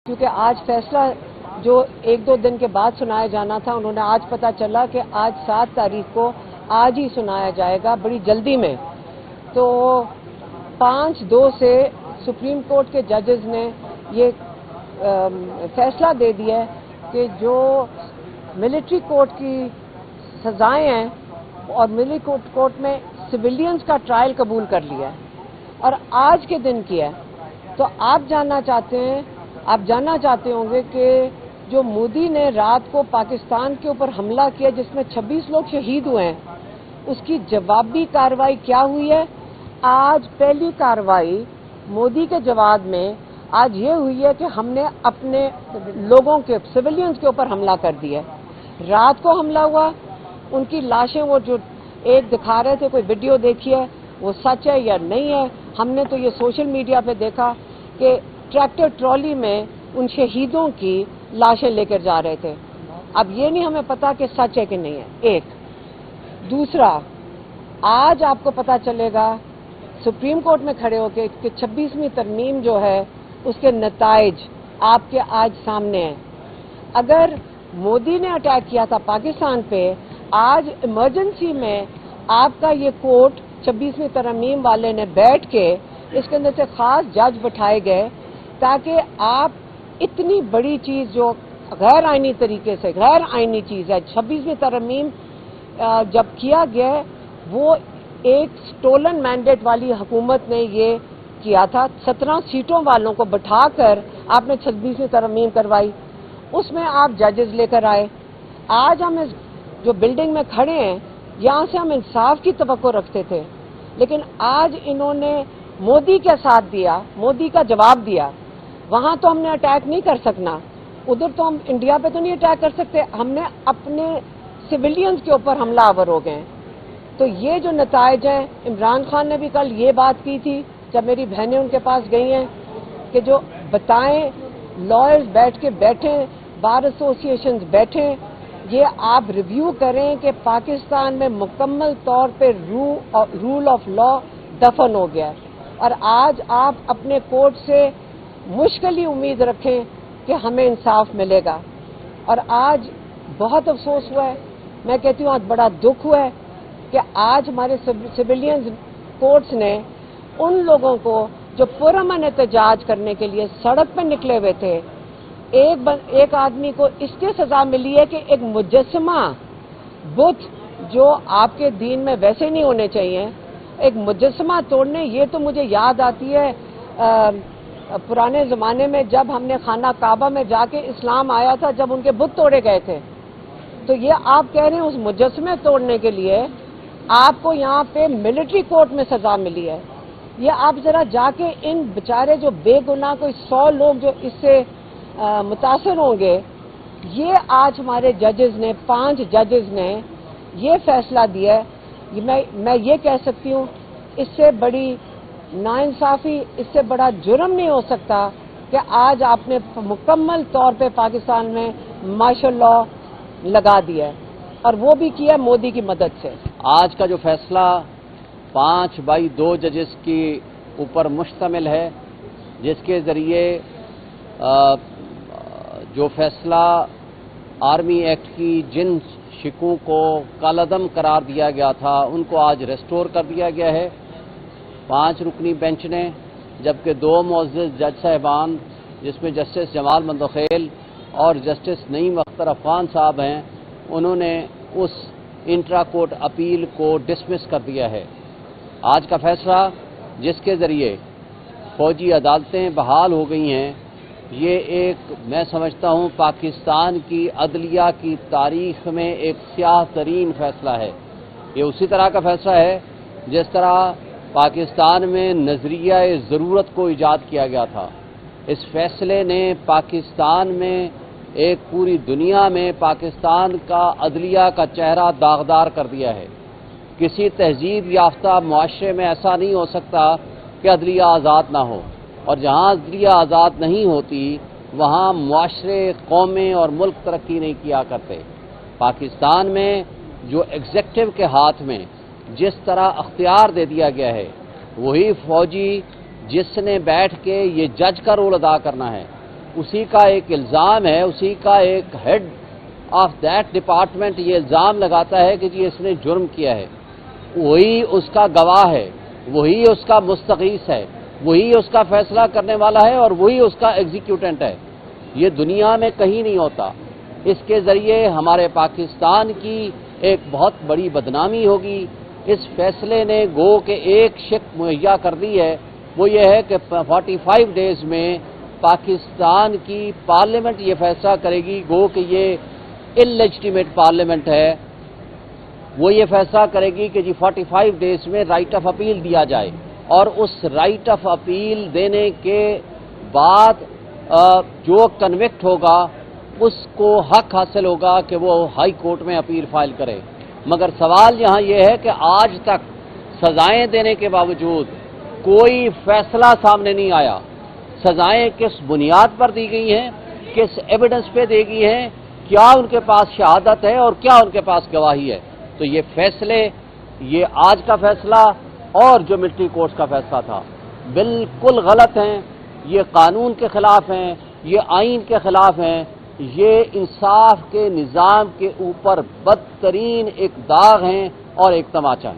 کیونکہ آج فیصلہ جو ایک دو دن کے بعد سنایا جانا تھا، انہوں نے آج پتہ چلا کہ آج 7 تاریخ کو آج ہی سنایا جائے گا، بڑی جلدی میں۔ تو 5-2 سے سپریم کورٹ کے ججز نے یہ فیصلہ دے دیا کہ جو ملٹری کورٹ کی سزائیں ہیں اور ملٹری کورٹ میں سویلینز کا ٹرائل قبول کر لیا ہے اور آج کے دن کیا ہے۔ تو آپ جاننا چاہتے ہوں گے کہ جو مودی نے رات کو پاکستان کے اوپر حملہ کیا جس میں 26 لوگ شہید ہوئے ہیں، اس کی جوابی کارروائی کیا ہوئی ہے؟ آج پہلی کارروائی مودی کے جواب میں آج یہ ہوئی ہے کہ ہم نے اپنے لوگوں کے سویلینز کے اوپر حملہ کر دیا ہے۔ رات کو حملہ ہوا، ان کی لاشیں وہ جو ایک دکھا رہے تھے، کوئی ویڈیو دیکھی ہے، وہ سچ ہے یا نہیں ہے؟ ہم نے تو یہ سوشل میڈیا پہ دیکھا کہ ٹریکٹر ٹرالی میں ان شہیدوں کی لاشیں لے کر جا رہے تھے۔ اب یہ نہیں ہمیں پتا کہ سچ ہے کہ نہیں ہے۔ ایک دوسرا، آج آپ کو پتا چلے گا سپریم کورٹ میں کھڑے ہو کے کہ 26ویں ترمیم جو ہے اس کے نتائج آپ کے آج سامنے ہیں۔ اگر مودی نے اٹیک کیا تھا پاکستان پہ، آج ایمرجنسی میں آپ کا یہ کورٹ 26ویں ترمیم والے نے بیٹھ کے اس کے اندر سے خاص جج بٹھائے گئے تاکہ آپ اتنی بڑی چیز جو غیر آئینی طریقے سے غیر آئینی چیز ہے، 26ویں ترمیم جب کیا گیا وہ ایک سٹولن مینڈیٹ والی حکومت نے یہ کیا تھا، 17 سیٹوں والوں کو بٹھا کر آپ نے 26ویں ترمیم کروائی، اس میں آپ ججز لے کر آئے۔ آج ہم اس جو بلڈنگ میں کھڑے ہیں یہاں سے ہم انصاف کی توقع رکھتے تھے، لیکن آج انہوں نے مودی کا ساتھ دیا، مودی کا جواب دیا۔ وہاں تو ہم نے اٹیک نہیں کر سکنا، ادھر تو ہم انڈیا پہ تو نہیں اٹیک کر سکتے، ہم نے اپنے سویلینز کے اوپر حملہ آور ہو گئے۔ تو یہ جو نتائج ہیں، عمران خان نے بھی کل یہ بات کی تھی جب میری بہنیں ان کے پاس گئی ہیں کہ جو بتائیں، لائرز بیٹھیں، بار ایسوسیشنز بیٹھیں، یہ آپ ریویو کریں کہ پاکستان میں مکمل طور پہ رول آف لا دفن ہو گیا، اور آج آپ اپنے کورٹ سے مشکل ہی امید رکھیں کہ ہمیں انصاف ملے گا۔ اور آج بہت افسوس ہوا ہے، میں کہتی ہوں آج بڑا دکھ ہوا ہے کہ آج ہمارے سویلینز کورٹس نے ان لوگوں کو جو پرامن احتجاج کرنے کے لیے سڑک پہ نکلے ہوئے تھے، ایک آدمی کو اس کے سزا ملی ہے کہ ایک مجسمہ بت جو آپ کے دین میں ویسے نہیں ہونے چاہیے، ایک مجسمہ توڑنے، یہ تو مجھے یاد آتی ہے پرانے زمانے میں جب ہم نے خانہ کعبہ میں جا کے اسلام آیا تھا، جب ان کے بت توڑے گئے تھے، تو یہ آپ کہہ رہے ہیں اس مجسمے توڑنے کے لیے آپ کو یہاں پہ ملٹری کورٹ میں سزا ملی ہے۔ یہ آپ ذرا جا کے ان بیچارے جو بے گناہ کوئی 100 لوگ جو اس سے متاثر ہوں گے، یہ آج ہمارے ججز نے 5 ججز نے یہ فیصلہ دیا ہے۔ میں یہ کہہ سکتی ہوں اس سے بڑی ناانصافی، اس سے بڑا جرم نہیں ہو سکتا کہ آج آپ نے مکمل طور پہ پاکستان میں مارشل لا لگا دیا ہے، اور وہ بھی کیا مودی کی مدد سے۔ آج کا جو فیصلہ 5/2 ججز کی اوپر مشتمل ہے، جس کے ذریعے جو فیصلہ آرمی ایکٹ کی جن شکوں کو کالعدم قرار دیا گیا تھا ان کو آج ریسٹور کر دیا گیا ہے 5 رکنی بینچ نے، جبکہ 2 معزز جج صاحبان جس میں جسٹس جمال مندوخیل اور جسٹس نعیم اختر افغان صاحب ہیں، انہوں نے اس انٹرا کورٹ اپیل کو ڈسمس کر دیا ہے۔ آج کا فیصلہ جس کے ذریعے فوجی عدالتیں بحال ہو گئی ہیں، یہ ایک میں سمجھتا ہوں پاکستان کی عدلیہ کی تاریخ میں ایک سیاہ ترین فیصلہ ہے۔ یہ اسی طرح کا فیصلہ ہے جس طرح پاکستان میں نظریہ ضرورت کو ایجاد کیا گیا تھا۔ اس فیصلے نے پاکستان میں ایک پوری دنیا میں پاکستان کا عدلیہ کا چہرہ داغدار کر دیا ہے۔ کسی تہذیب یافتہ معاشرے میں ایسا نہیں ہو سکتا کہ عدلیہ آزاد نہ ہو، اور جہاں عدلیہ آزاد نہیں ہوتی وہاں معاشرے، قومیں اور ملک ترقی نہیں کیا کرتے۔ پاکستان میں جو ایگزیکٹو کے ہاتھ میں جس طرح اختیار دے دیا گیا ہے، وہی فوجی جس نے بیٹھ کے یہ جج کا رول ادا کرنا ہے، اسی کا ایک الزام ہے، اسی کا ایک ہیڈ آف دیٹ ڈپارٹمنٹ یہ الزام لگاتا ہے کہ جی اس نے جرم کیا ہے، وہی اس کا گواہ ہے، وہی اس کا مستغیث ہے، وہی اس کا فیصلہ کرنے والا ہے اور وہی اس کا ایگزیکیوٹنٹ ہے۔ یہ دنیا میں کہیں نہیں ہوتا۔ اس کے ذریعے ہمارے پاکستان کی ایک بہت بڑی بدنامی ہوگی۔ اس فیصلے نے گو کہ ایک شک مہیا کر دی ہے، وہ یہ ہے کہ 45 ڈیز میں پاکستان کی پارلیمنٹ یہ فیصلہ کرے گی، گو کہ یہ انلیجٹیمیٹ پارلیمنٹ ہے، وہ یہ فیصلہ کرے گی کہ جی 45 ڈیز میں رائٹ آف اپیل دیا جائے، اور اس رائٹ آف اپیل دینے کے بعد جو کنوکٹ ہوگا اس کو حق حاصل ہوگا کہ وہ ہائی کورٹ میں اپیل فائل کرے۔ مگر سوال یہاں یہ ہے کہ آج تک سزائیں دینے کے باوجود کوئی فیصلہ سامنے نہیں آیا۔ سزائیں کس بنیاد پر دی گئی ہیں، کس ایویڈنس پہ دی گئی ہیں، کیا ان کے پاس شہادت ہے اور کیا ان کے پاس گواہی ہے؟ تو یہ فیصلے، یہ آج کا فیصلہ اور جو ملٹری کورٹس کا فیصلہ تھا، بالکل غلط ہیں، یہ قانون کے خلاف ہیں، یہ آئین کے خلاف ہیں، یہ انصاف کے نظام کے اوپر بدترین ایک داغ ہیں اور ایک تماچا ہے۔